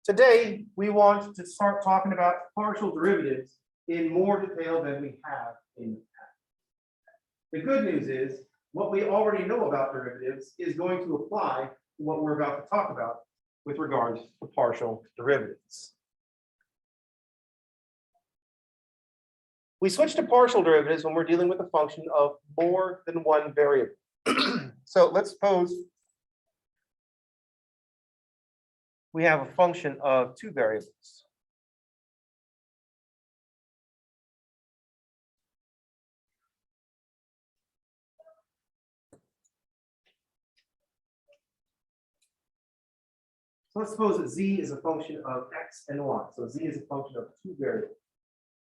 Today, we want to start talking about partial derivatives in more detail than we have in the past. The good news is what we already know about derivatives is going to apply to what we're about to talk about with regards to partial derivatives. We switch to partial derivatives when we're dealing with a function of more than one variable. So let's suppose we have a function of two variables. So let's suppose that z is a function of x and y. So z is a function of two variables.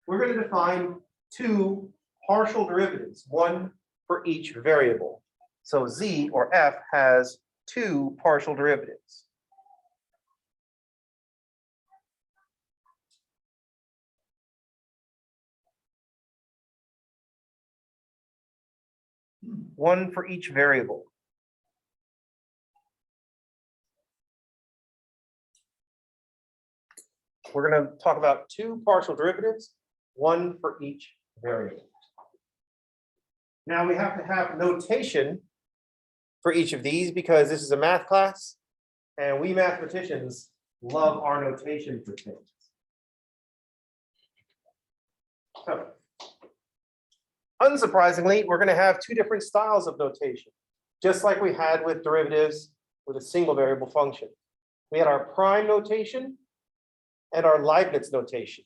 We're going to define two partial derivatives, one for each variable. So z or f has two partial derivatives. One for each variable. We're going to talk about two partial derivatives, one for each variable. Now we have to have notation for each of these because this is a math class, and we mathematicians love our notation for things. So, unsurprisingly, we're going to have two different styles of notation, just like we had with derivatives with a single variable function. We had our prime notation and our Leibniz notation.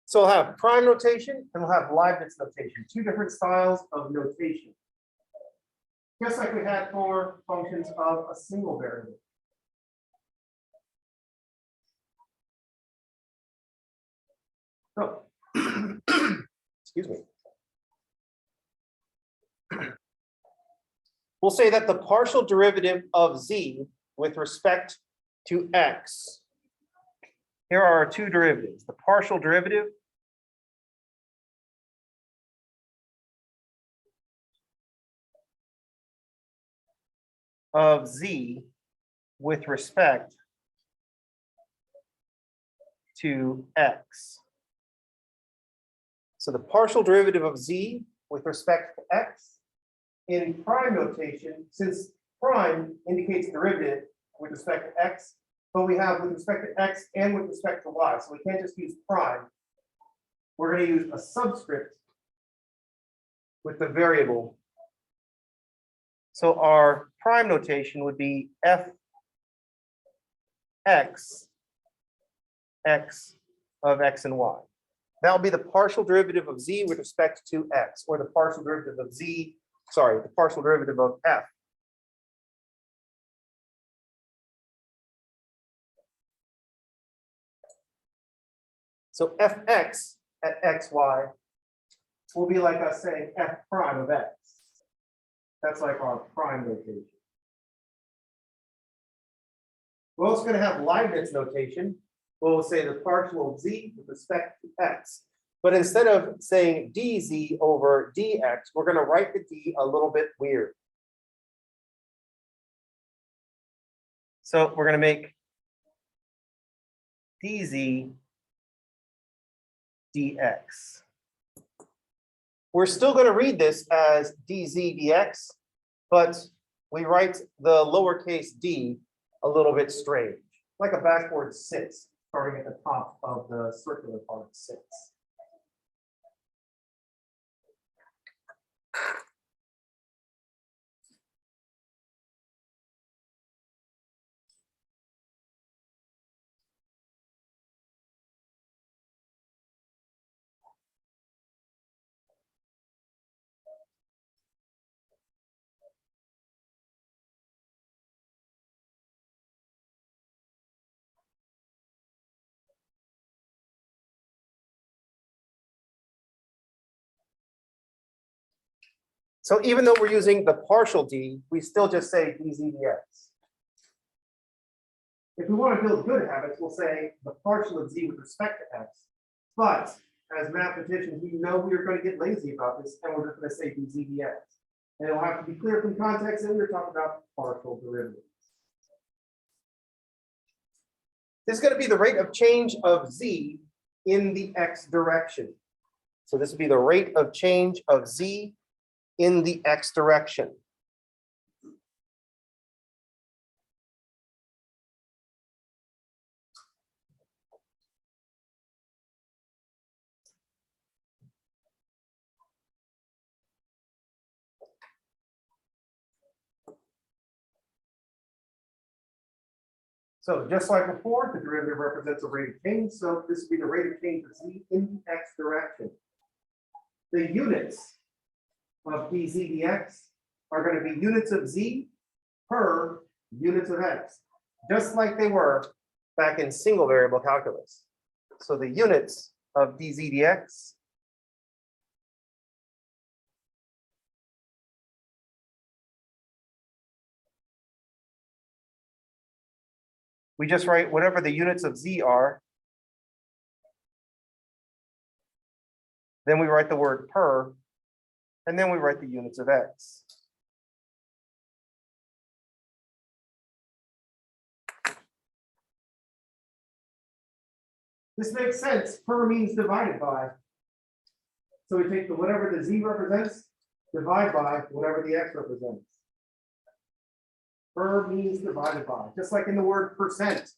So we'll have prime notation and we'll have Leibniz notation, two different styles of notation. Just like we had for functions of a single variable. So, excuse me. We'll say that the partial derivative of z with respect to x. Here are our two derivatives. The partial derivative of z with respect to x. So the partial derivative of z with respect to x in prime notation, since prime indicates derivative with respect to x, but we have with respect to x and with respect to y. So we can't just use prime. We're going to use a subscript with the variable. So our prime notation would be f x of x and y. That will be the partial derivative of z with respect to x, or the partial derivative of z, sorry, the partial derivative of f. So fx at xy will be like us saying f prime of x. That's like our prime notation. We're also going to have Leibniz notation. We'll say the partial of z with respect to x. But instead of saying dz over dx, we're going to write the d a little bit weird. So we're going to make dz dx. We're still going to read this as dz dx, but we write the lowercase d a little bit strange, like a backward 6, starting at the top of the circular part 6. So even though we're using the partial d, we still just say dz dx. If we want to build good habits, we'll say the partial of z with respect to x. But as mathematicians, we know we are going to get lazy about this, and we're just going to say dz dx. And it'll have to be clear from context that we're talking about partial derivatives. This is going to be the rate of change of z in the x direction. So this would be the rate of change of z in the x direction. So just like before, the derivative represents a rate of change. So this would be the rate of change of z in the x direction. The units of dz dx are going to be units of z per units of x, just like they were back in single variable calculus. So the units of dz dx we just write whatever the units of z are. Then we write the word per, and then we write the units of x. This makes sense. Per means divided by. So we take the whatever the z represents, divide by whatever the x represents. Per means divided by, just like in the word percent.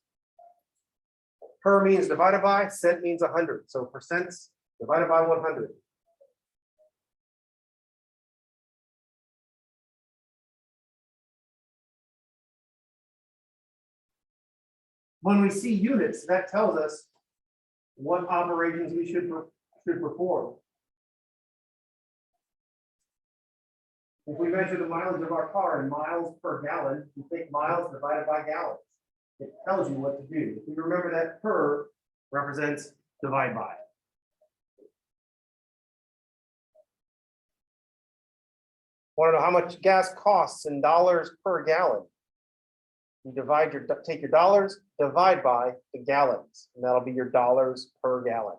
Per means divided by, cent means 100. So percents divided by 100. When we see units, that tells us what operations we should perform. If we measure the mileage of our car in miles per gallon, we take miles divided by gallons. It tells you what to do. If you remember that per represents divide by. Want to know how much gas costs in dollars per gallon? You take your dollars, divide by the gallons, and that'll be your dollars per gallon.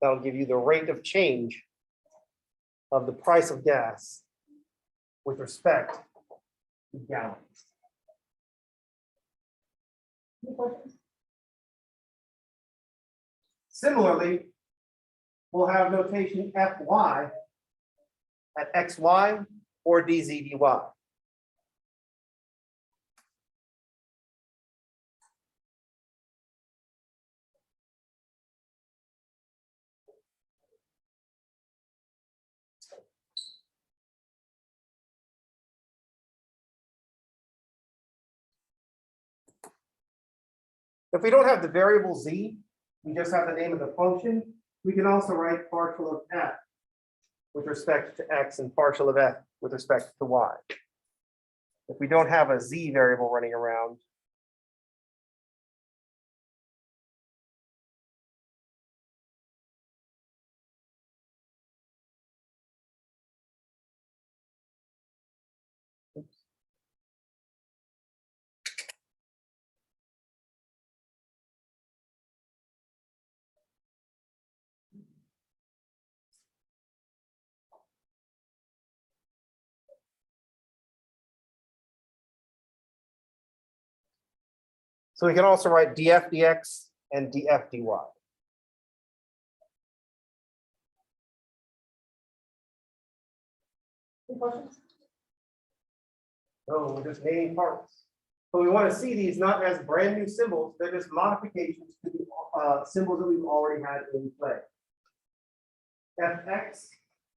That'll give you the rate of change of the price of gas with respect to gallons. Any questions? Similarly, we'll have notation Fy at xy or dz dy. If we don't have the variable z, we just have the name of the function, we can also write partial of f with respect to x and partial of f with respect to y. If we don't have a z variable running around, so we can also write df dx and df dy. Any questions? No, we're just naming parts. But we want to see these not as brand new symbols, they're just modifications to the symbols that we've already had in play. Fx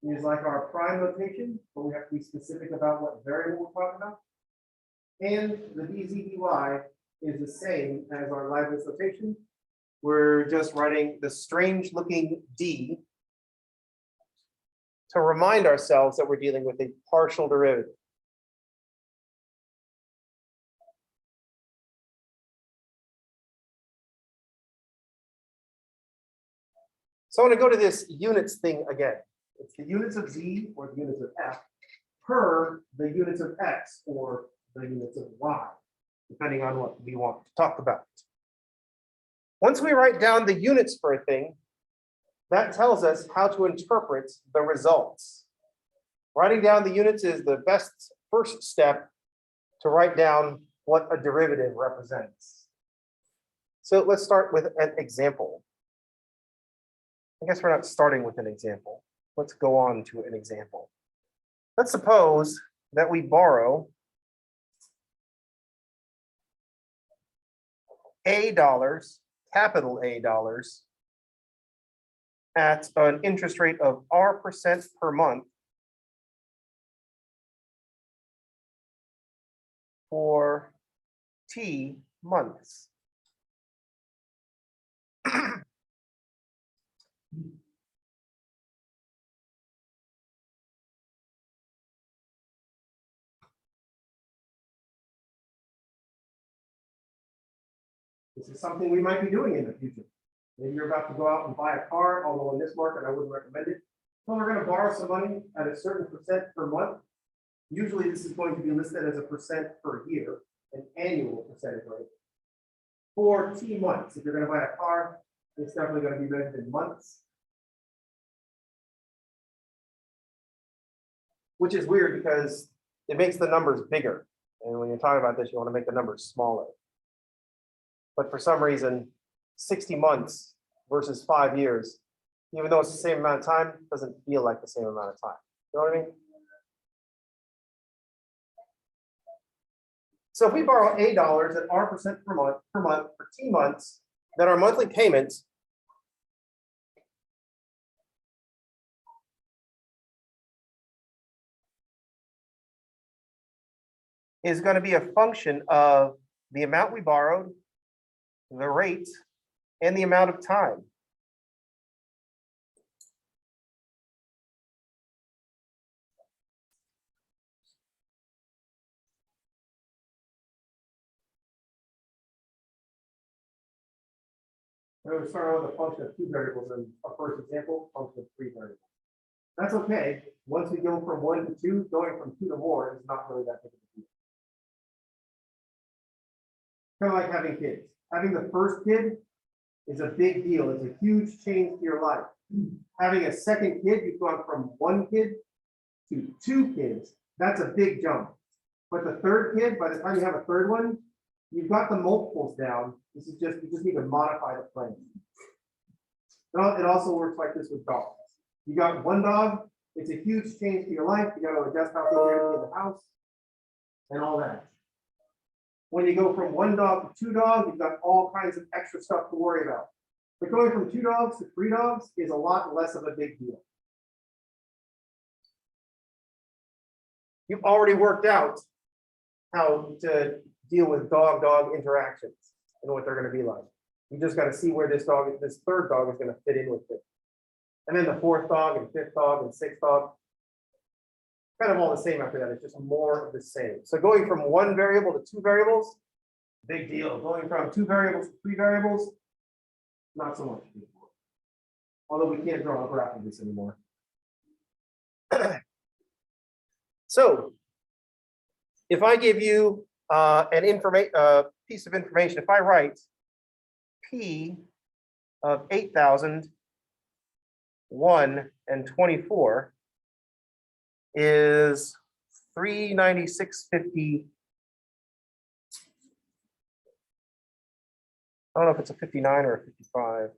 is like our prime notation, but we have to be specific about what variable we're talking about. And the dz dy is the same as our Leibniz notation. We're just writing the strange looking d to remind ourselves that we're dealing with a partial derivative. So I want to go to this units thing again. It's the units of z or the units of f per the units of x or the units of y, depending on what we want to talk about. Once we write down the units for a thing, that tells us how to interpret the results. Writing down the units is the best first step to write down what a derivative represents. So let's start with an example. I guess we're not starting with an example. Let's go on to an example. Let's suppose that we borrow $, capital A dollars, at an interest rate of R% per month for T months. This is something we might be doing in the future. Maybe you're about to go out and buy a car, although in this market, I wouldn't recommend it. So we're going to borrow some money at a certain percent per month. Usually this is going to be listed as a percent per year, an annual percentage rate. For T months, if you're going to buy a car, it's definitely going to be measured in months. Which is weird because it makes the numbers bigger. And when you're talking about this, you want to make the numbers smaller. But for some reason, 60 months versus 5 years, even though it's the same amount of time, doesn't feel like the same amount of time. You know what I mean? So if we borrow $, at R% per month for T months, then our monthly payment is going to be a function of the amount we borrowed, the rate, and the amount of time. We're going to start out with a function of 2 variables in our first example, function of 3 variables. That's okay. Once we go from 1 to 2, going from 2 to more is not really that big of a deal. Kind of like having kids. Having the first kid is a big deal. It's a huge change to your life. Having a second kid, you've gone from 1 kid to 2 kids. That's a big jump. But the third kid, by the time you have a third one, you've got the multiples down. This is just, you just need to modify the plan. It also works like this with dogs. You got 1 dog, it's a huge change to your life. You got to adjust how things are in the house and all that. When you go from 1 dog to 2 dogs, you've got all kinds of extra stuff to worry about. But going from 2 dogs to 3 dogs is a lot less of a big deal. You've already worked out how to deal with dog-dog interactions and what they're going to be like. You just got to see where this third dog is going to fit in with it. And then the 4th dog and 5th dog and 6th dog, kind of all the same after that. It's just more of the same. So going from 1 variable to 2 variables, big deal. Going from 2 variables to 3 variables, not so much. Although we can't draw a graph of this anymore. So if I give you an piece of information, if I write P of 8,000, 1 and 24 is 396.50. I don't know if it's a 59 or a 55.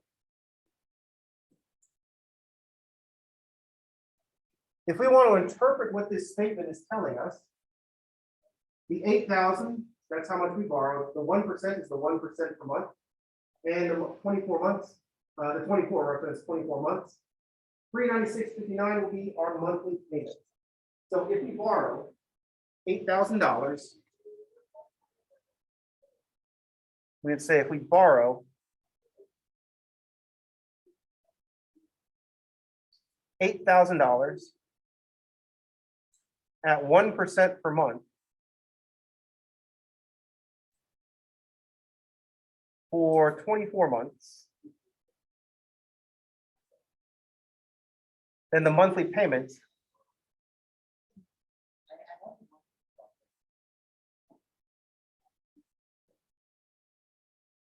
If we want to interpret what this statement is telling us, the 8,000, that's how much we borrowed. The 1% is the 1% per month. And the 24 months, the 24 represents 24 months. 396.59 will be our monthly payment. So if we borrow $8,000, we'd say if we borrow $8,000 at 1% per month for 24 months, then the monthly payment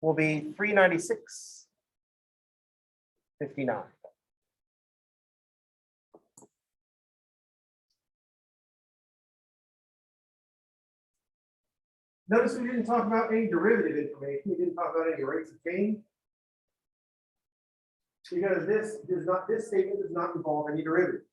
will be $396.59. Notice we didn't talk about any derivative information. We didn't talk about any rates of change. Because this statement does not involve any derivatives.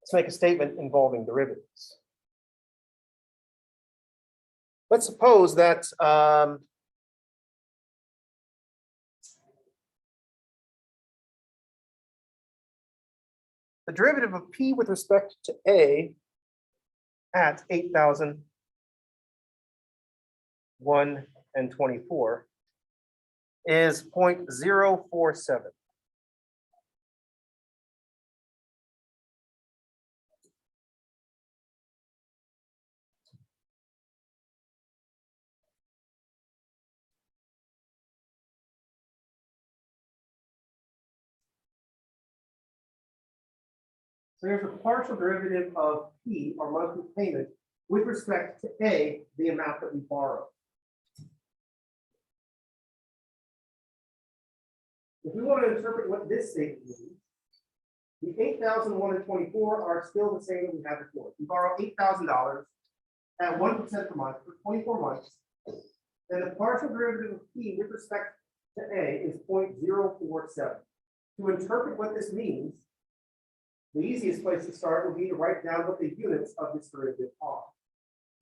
Let's make a statement involving derivatives. Let's suppose that the derivative of P with respect to A at 8,001 and 24 is 0.047. So here's a partial derivative of P, our monthly payment, with respect to A, the amount that we borrow. If we want to interpret what this statement means, the 8,001 and 24 are still the same that we had before. We borrow $8,000 at 1% per month for 24 months. Then the partial derivative of P with respect to A is 0.047. To interpret what this means, the easiest place to start would be to write down what the units of this derivative are.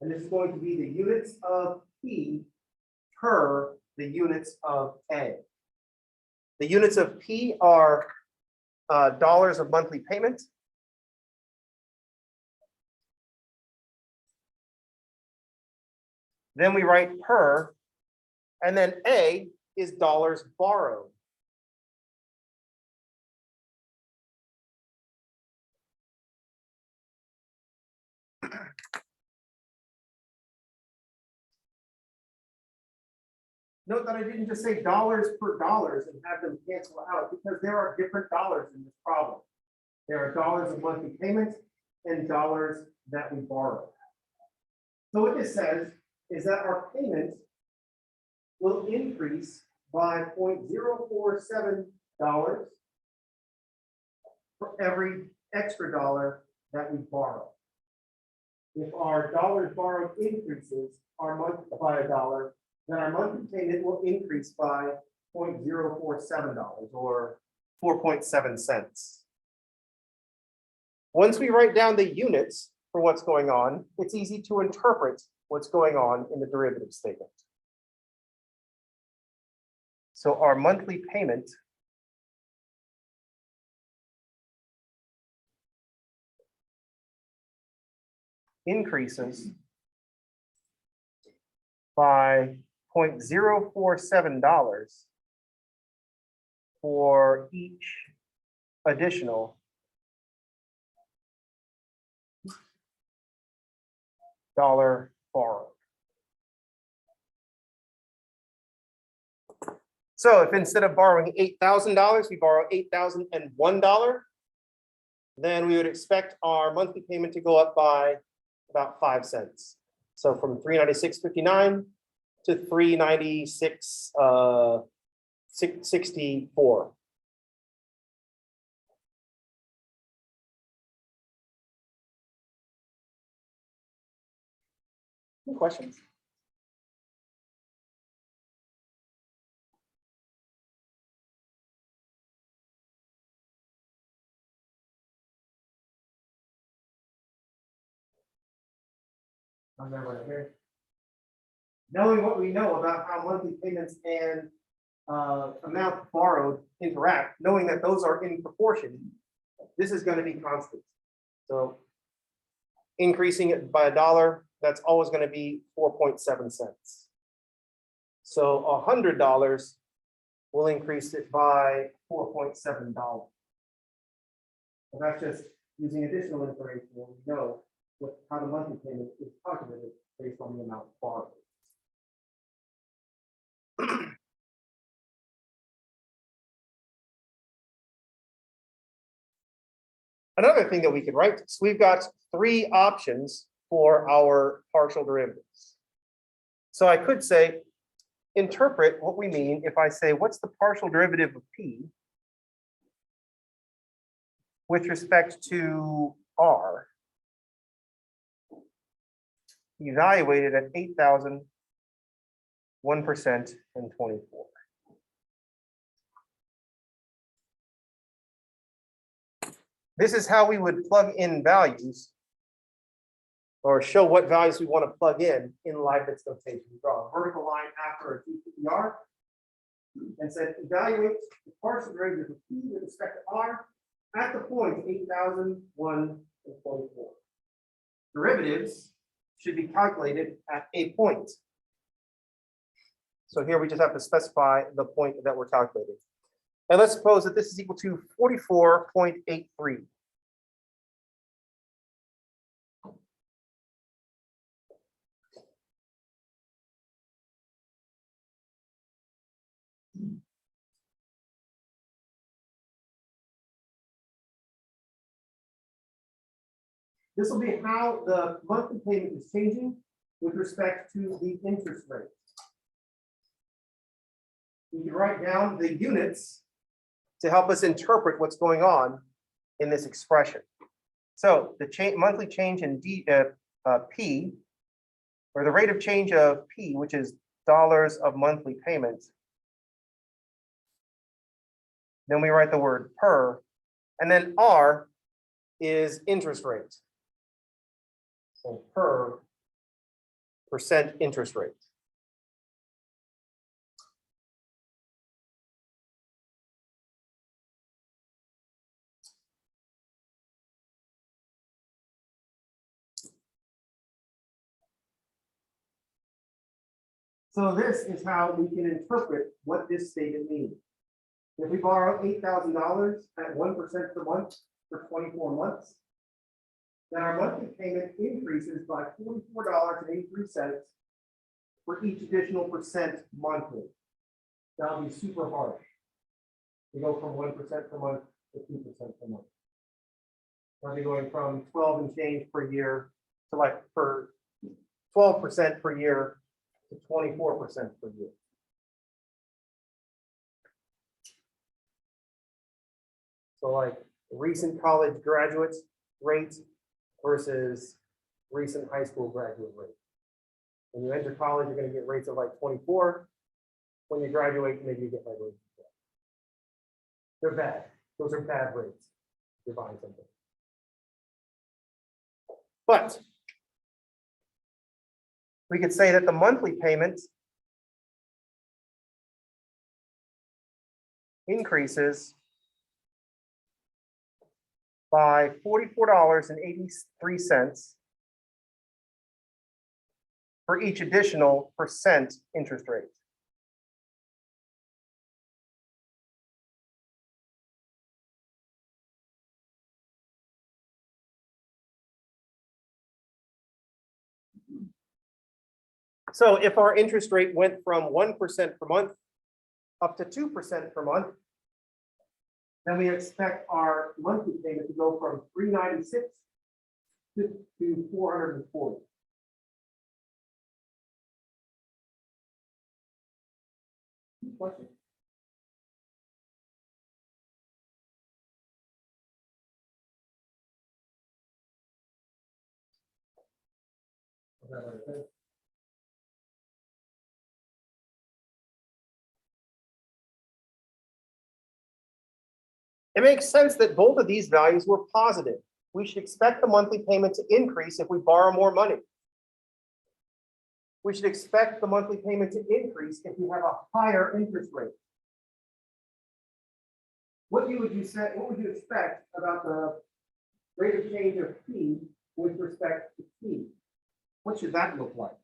And this is going to be the units of P per the units of A. The units of P are dollars of monthly payment. Then we write per, and then A is dollars borrowed. Note that I didn't just say dollars per dollars and have them cancel out, because there are different dollars in this problem. There are dollars of monthly payment and dollars that we borrow. So what this says is that our payment will increase by $0.047 for every extra dollar that we borrow. If our dollars borrowed increases our month by $1, then our monthly payment will increase by $0.047 or 4.7 cents. Once we write down the units for what's going on, it's easy to interpret what's going on in the derivative statement. So our monthly payment increases by $0.047 for each additional dollar borrowed. So if instead of borrowing $8,000, we borrow $8,001, then we would expect our monthly payment to go up by about 5 cents. So from $396.59 to $396.64. Any questions? Right here. Knowing what we know about how monthly payments and amount borrowed interact, knowing that those are in proportion, this is going to be constant. So increasing it by $1, that's always going to be 4.7 cents. So $100 will increase it by $4.7. And that's just using additional information when we know how the monthly payment is calculated based on the amount borrowed. Another thing that we could write is we've got three options for our partial derivatives. So I could say, interpret what we mean if I say, what's the partial derivative of P with respect to R evaluated at 8,000, 1%, and 24. This is how we would plug in values or show what values we want to plug in Leibniz notation. We draw a vertical line after a TPR and said evaluate the partial derivative of P with respect to R at the point 8,000, 1, and 24. Derivatives should be calculated at a point. So here we just have to specify the point that we're calculating. And let's suppose that this is equal to 44.83. This will be how the monthly payment is changing with respect to the interest rate. We can write down the units to help us interpret what's going on in this expression. So the monthly change in P, or the rate of change of P, which is dollars of monthly payments. Then we write the word per, and then R is interest rate. So per percent interest rate. So this is how we can interpret what this statement means. If we borrow $8,000 at 1% per month for 24 months, then our monthly payment increases by $44.83 for each additional percent monthly. That'll be super harsh. We go from 1% per month to 2% per month. I'll be going from 12 and change per year to like per 12% per year to 24% per year. So like recent college graduates rate versus recent high school graduate rate. When you enter college, you're going to get rates of like 24. When you graduate, maybe you get like rates. They're bad. Those are bad rates. You're buying something. But we could say that the monthly payment increases by $44.83 for each additional percent interest rate. So if our interest rate went from 1% per month up to 2% per month, then we expect our monthly payment to go from $396 to $440. Question? It makes sense that both of these values were positive. We should expect the monthly payment to increase if we borrow more money. We should expect the monthly payment to increase if we have a higher interest rate. What would you expect about the rate of change of P with respect to T? What should that look like?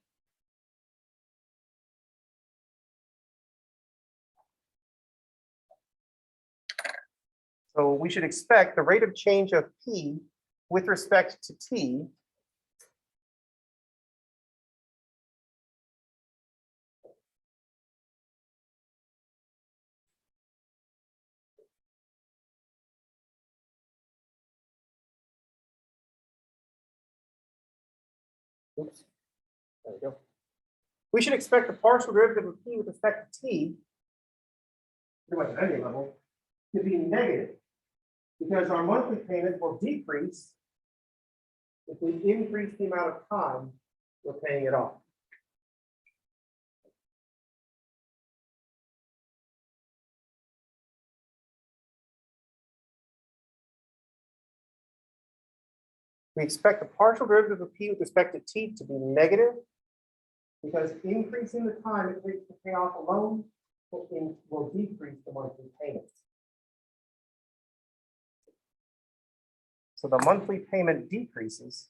So we should expect the rate of change of P with respect to T Oops. There we go. We should expect the partial derivative of p with respect to t, pretty much at any level, to be negative, because our monthly payment will decrease if we increase the amount of time we're paying it off. We expect the partial derivative of p with respect to t to be negative, because increasing the time it takes to pay off a loan will decrease the monthly payments. So the monthly payment decreases.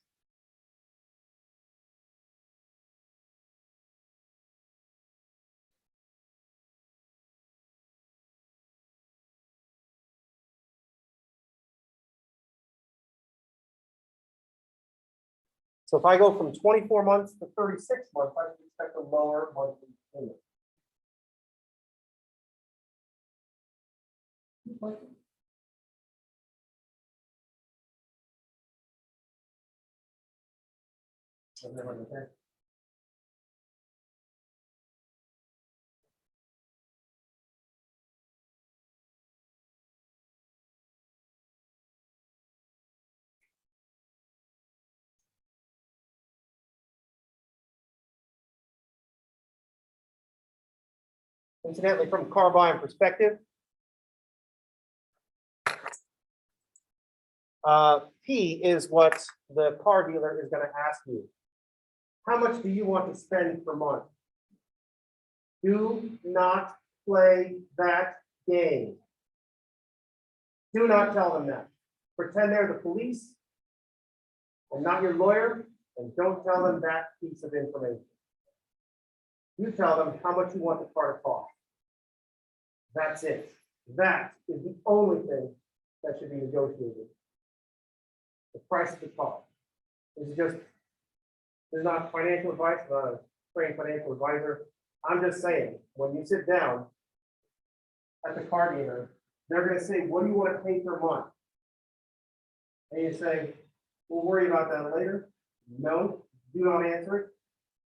So if I go from 24 months to 36 months, I can expect a lower monthly payment. Incidentally, from a car buying perspective, P is what the car dealer is going to ask you. How much do you want to spend per month? Do not play that game. Do not tell them that. Pretend they're the police and not your lawyer, and don't tell them that piece of information. You tell them how much you want the car to cost. That's it. That is the only thing that should be negotiated. The price of the car. This is not financial advice, I'm not a trained financial advisor. I'm just saying, when you sit down at the car dealer, they're going to say, what do you want to pay per month? And you say, we'll worry about that later. No, do not answer it.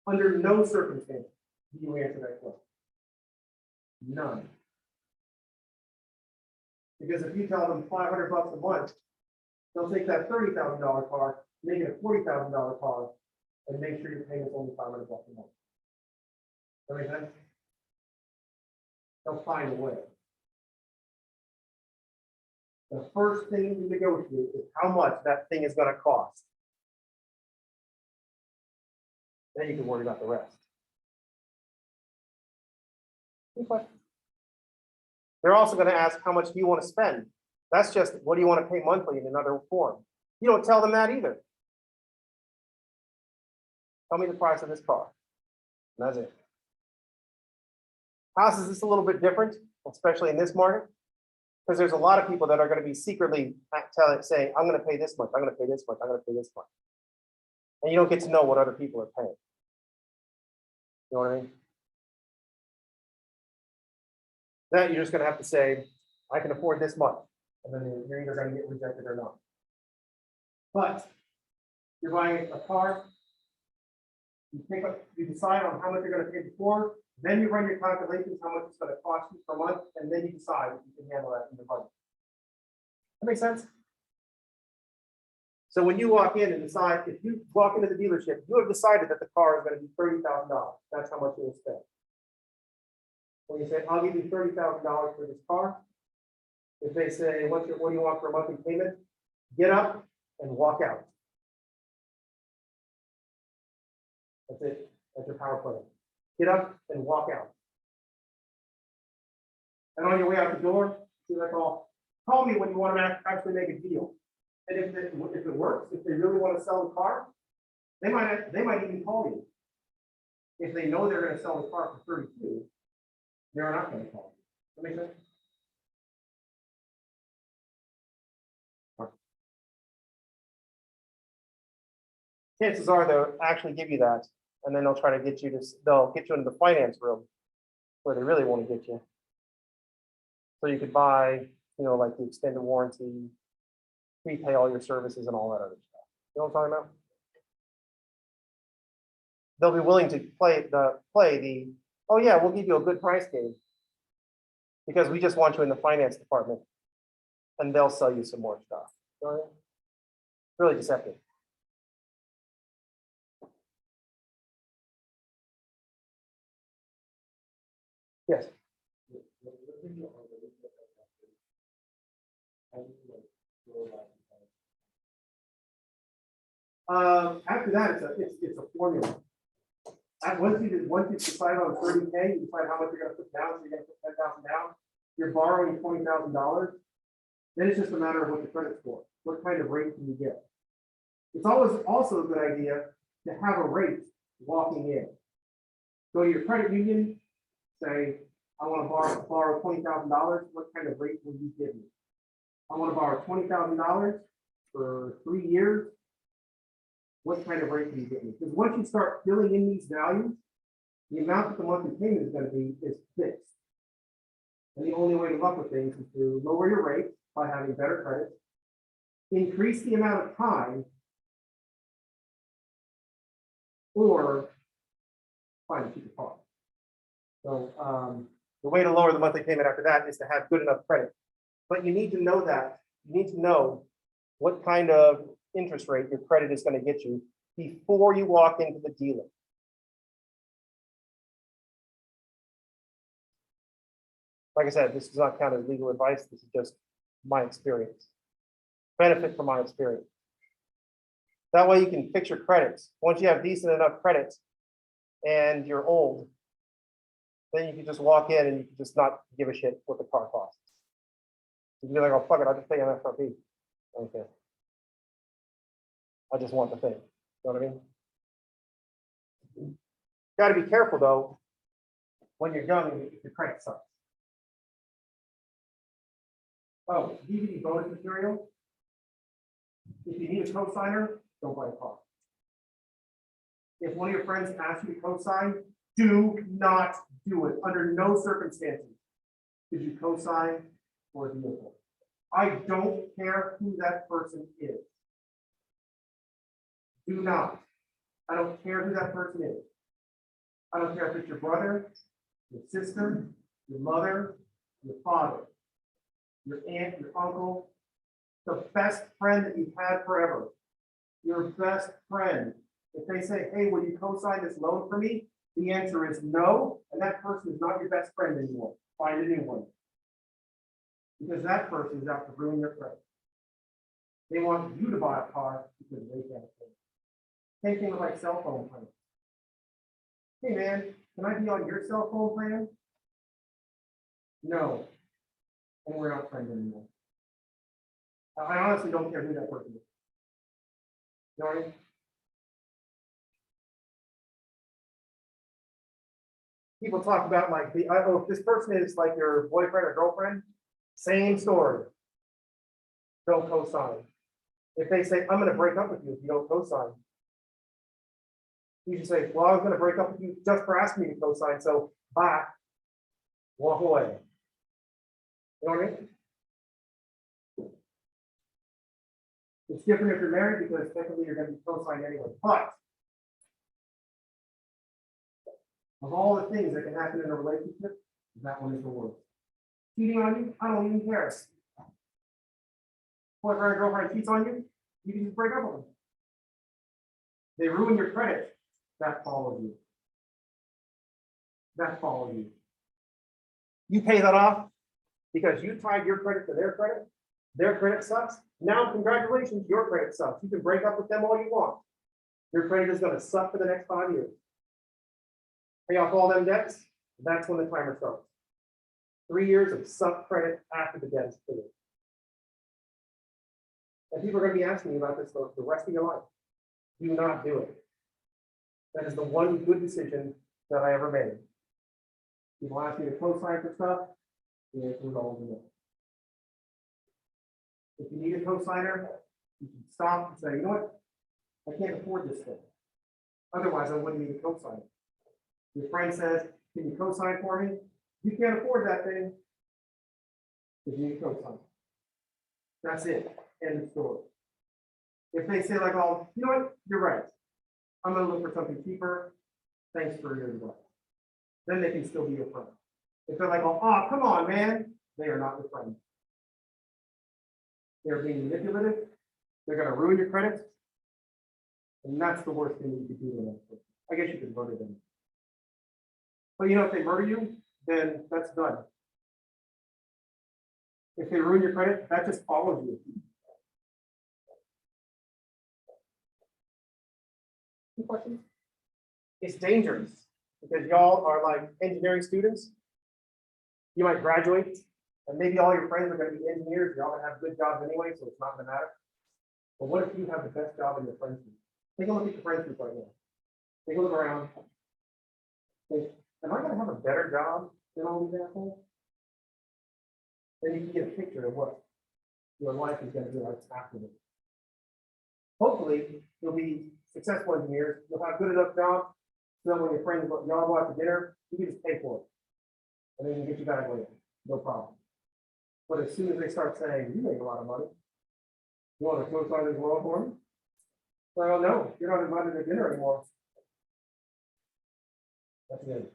Under no circumstance do you answer that question. None. Because if you tell them $500 a month, they'll take that $30,000 car, make it a $40,000 car, and make sure your payment's only $500 a month. That make sense? They'll find a way. The first thing to negotiate is how much that thing is going to cost. Then you can worry about the rest. Any questions? They're also going to ask, how much do you want to spend? That's just, what do you want to pay monthly in another form? You don't tell them that either. Tell me the price of this car. And that's it. House is this a little bit different, especially in this market, because there's a lot of people that are going to be secretly saying, I'm going to pay this much, I'm going to pay this much, I'm going to pay this much. And you don't get to know what other people are paying. You know what I mean? Then you're just going to have to say, I can afford this much. And then you're either going to get rejected or not. But you're buying a car, you decide on how much you're going to pay before, then you run your calculations, how much it's going to cost you per month, and then you decide if you can handle that in your budget. That makes sense? So when you walk in and decide, if you walk into the dealership, you have decided that the car is going to be $30,000. That's how much you'll spend. When you say, I'll give you $30,000 for this car, if they say, what do you want for a monthly payment? Get up and walk out. That's it. That's your power play. Get up and walk out. And on your way out the door, see what I call me when you want to actually make a deal. And if it works, if they really want to sell the car, they might even call you. If they know they're going to sell the car for 32, they're not going to call you. That makes sense? Chances are they'll actually give you that, and then they'll try to get you to, they'll get you into the finance room where they really want to get you. So you could buy, like the extended warranty, prepay all your services and all that other stuff. You know what I'm talking about? they'll be willing to play the, oh yeah, we'll give you a good price game. Because we just want you in the finance department. And they'll sell you some more stuff. Really deceptive. Yes. After that, it's a formula. Once you decide on 30K, you decide how much you're gonna put down, so you're gonna put 10,000 down, you're borrowing $20,000, then it's just a matter of what the credit score, what kind of rate can you get. It's always also a good idea to have a rate walking in. Go to your credit union, say, I want to borrow $20,000, what kind of rate will you give me? I want to borrow $20,000 for 3 years. What kind of rate can you get me? Because once you start filling in these values, the amount that the monthly payment is going to be is fixed. And the only way to luck with things is to lower your rate by having better credit, increase the amount of time, or find a cheaper car. So the way to lower the monthly payment after that is to have good enough credit. But you need to know that. You need to know what kind of interest rate your credit is going to get you before you walk into the dealer. Like I said, this does not count as legal advice. This is just my experience. Benefit from my experience. That way you can fix your credits. Once you have decent enough credits and you're old, then you can just walk in and you can just not give a shit what the car costs. You can be like, oh, fuck it, I'll just pay MSRP. Okay. I just want the thing. You know what I mean? Got to be careful though, when you're young, if your credit sucks. Oh, DVD bonus material. If you need a cosigner, don't buy a car. If one of your friends asks you to cosign, do not do it under no circumstances. Did you cosign for a vehicle? I don't care who that person is. Do not. I don't care who that person is. I don't care if it's your brother, your sister, your mother, your father, your aunt, your uncle, the best friend that you've had forever. Your best friend. If they say, hey, will you co-sign this loan for me? The answer is no, and that person is not your best friend anymore. Find a new one. Because that person is out to ruin your credit. They want you to buy a car because they can't afford it. Same thing with like cell phone plans. Hey man, can I be on your cell phone plan? No. And we're not friends anymore. I honestly don't care who that person is. You know what I mean? People talk about like oh, if this person is like your boyfriend or girlfriend, same story. Don't co-sign. If they say, I'm going to break up with you if you don't co-sign, you should say, well, I was going to break up with you just for asking me to co-sign, so bye. Walk away. You know what I mean? It's different if you're married because technically you're going to be co-signed anyway. But of all the things that can happen in a relationship, that one is the worst. Cheating on you, I don't even care. Boyfriend or girlfriend cheats on you, you can just break up with them. They ruin your credit, that follows you. That follows you. You pay that off because you tied your credit to their credit sucks. Now, congratulations, your credit sucks. You can break up with them all you want. Your credit is going to suck for the next 5 years. Pay off all them debts, that's when the timer starts. 3 years of sunk credit after the debt is cleared. And people are going to be asking you about this the rest of your life. Do not do it. That is the one good decision that I ever made. People ask me to co-sign for stuff, the answer is always no. If you need a co-signer, you can stop and say, you know what? I can't afford this thing. Otherwise, I wouldn't need a co-signer. Your friend says, can you co-sign for me? You can't afford that thing. You need a co-sign. That's it. End of story. If they say like, oh, you know what? You're right. I'm going to look for something cheaper. thanks for your advice. Then they can still be your friend. If they're like, oh, come on, man, they are not your friend. They're being manipulative. They're going to ruin your credit. And that's the worst thing that you could do to them. I guess you could murder them. But you know, if they murder you, then that's done. If they ruin your credit, that just follows you. Any questions? It's dangerous because y'all are like engineering students. You might graduate, and maybe all your friends are going to be engineers. You're all going to have good jobs anyway, so it's not going to matter. But what if you have the best job in your friends group? Take a look at your friends group right now. Take a look around. Think, am I going to have a better job than all these assholes? Then you can get a picture of what your life is going to be like after this. Hopefully, you'll be successful engineers. You'll have good enough jobs so that when your friends y'all go out to dinner, you can just pay for it. And then you get you back later. No problem. But as soon as they start saying, you make a lot of money, you want to go outside this world for me? Well, no, you're not invited to dinner anymore. That's it.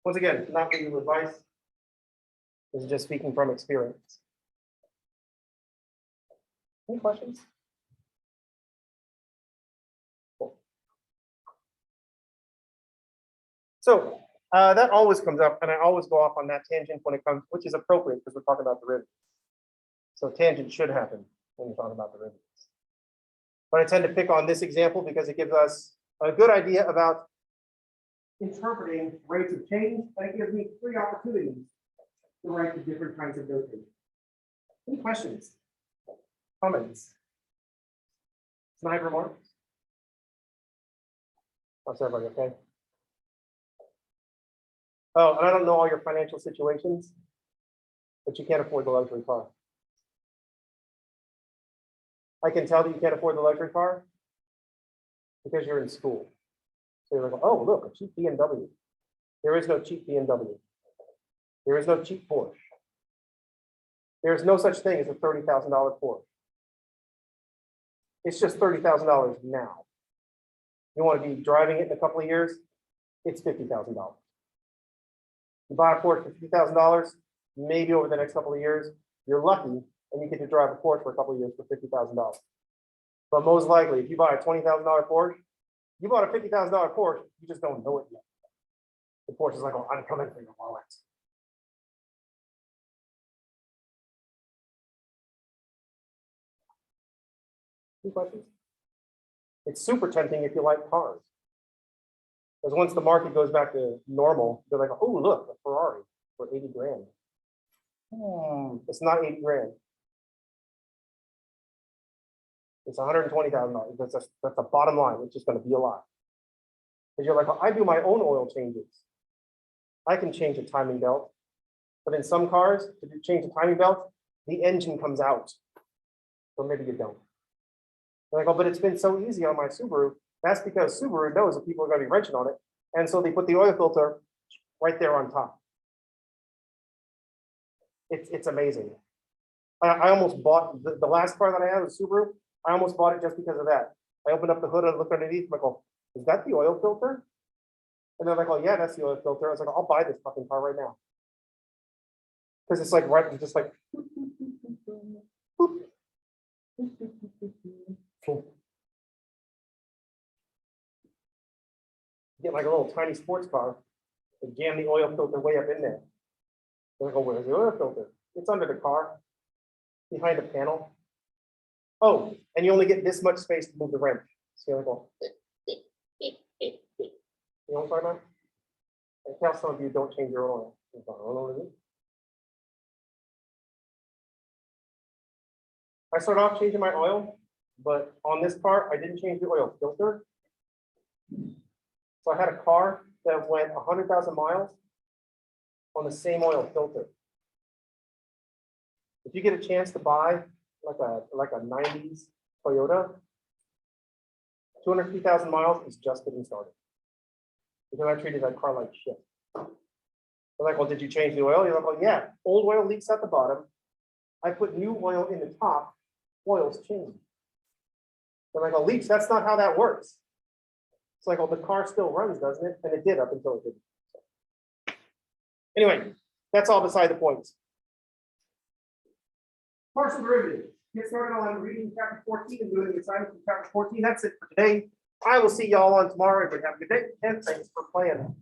Once again, not legal advice. This is just speaking from experience. Any questions? Cool. So that always comes up, and I always go off on that tangent when it comes, which is appropriate because we're talking about derivatives. So tangent should happen when we're talking about derivatives. But I tend to pick on this example because it gives us a good idea about interpreting rates of change, and it gives me 3 opportunities to write the different kinds of notation. Any questions? Comments? Snide remarks? How's everybody okay? Oh, and I don't know all your financial situations, but you can't afford the luxury car. I can tell that you can't afford the luxury car because you're in school. So you're like, oh, look, a cheap BMW. There is no cheap BMW. There is no cheap Porsche. There is no such thing as a $30,000 Porsche. It's just $30,000 now. You want to be driving it in a couple of years, it's $50,000. You buy a Porsche for $50,000, maybe over the next couple of years, you're lucky and you get to drive a Porsche for a couple of years for $50,000. But most likely, if you buy a $20,000 Porsche, you bought a $50,000 Porsche, you just don't know it yet. The Porsche is like, oh, I'm coming for your wallet. Any questions? It's super tempting if you like cars. Because once the market goes back to normal, they're like, oh, look, a Ferrari for 80 grand. It's not 80 grand. It's $120,000. That's the bottom line. It's just going to be a lot. Because you're like, well, I do my own oil changes. I can change a timing belt. But in some cars, to change the timing belt, the engine comes out. Or maybe you don't. They're like, oh, but it's been so easy on my Subaru. That's because Subaru knows that people are going to be wrenching on it. And so they put the oil filter right there on top. It's amazing. I almost bought the last car that I had, a Subaru. I almost bought it just because of that. I opened up the hood and looked underneath. I'm like, oh, is that the oil filter? And they're like, oh, yeah, that's the oil filter. I was like, I'll buy this fucking car right now. Because it's like, right, it's just like, get like a little tiny sports car and jam the oil filter way up in there. They're like, oh, where's the oil filter? It's under the car, behind the panel. Oh, and you only get this much space to move the wrench. So you're like, well, you know what I'm talking about? I tell some of you don't change your oil. I started off changing my oil, but on this car, I didn't change the oil filter. So I had a car that went 100,000 miles on the same oil filter. If you get a chance to buy like a 90s Toyota, 250,000 miles is just getting started. Because I treated that car like shit. They're like, well, did you change the oil? You're like, well, yeah, old oil leaks at the bottom. I put new oil in the top, oil's changed. They're like, well, leaks, that's not how that works. It's like, well, the car still runs, doesn't it? And it did up until it didn't. Anyway, that's all beside the point. Partial derivatives. Get started on reading chapter 14 and doing the assignment from chapter 14. That's it for today. I will see y'all on tomorrow. Everybody have a good day and thanks for playing.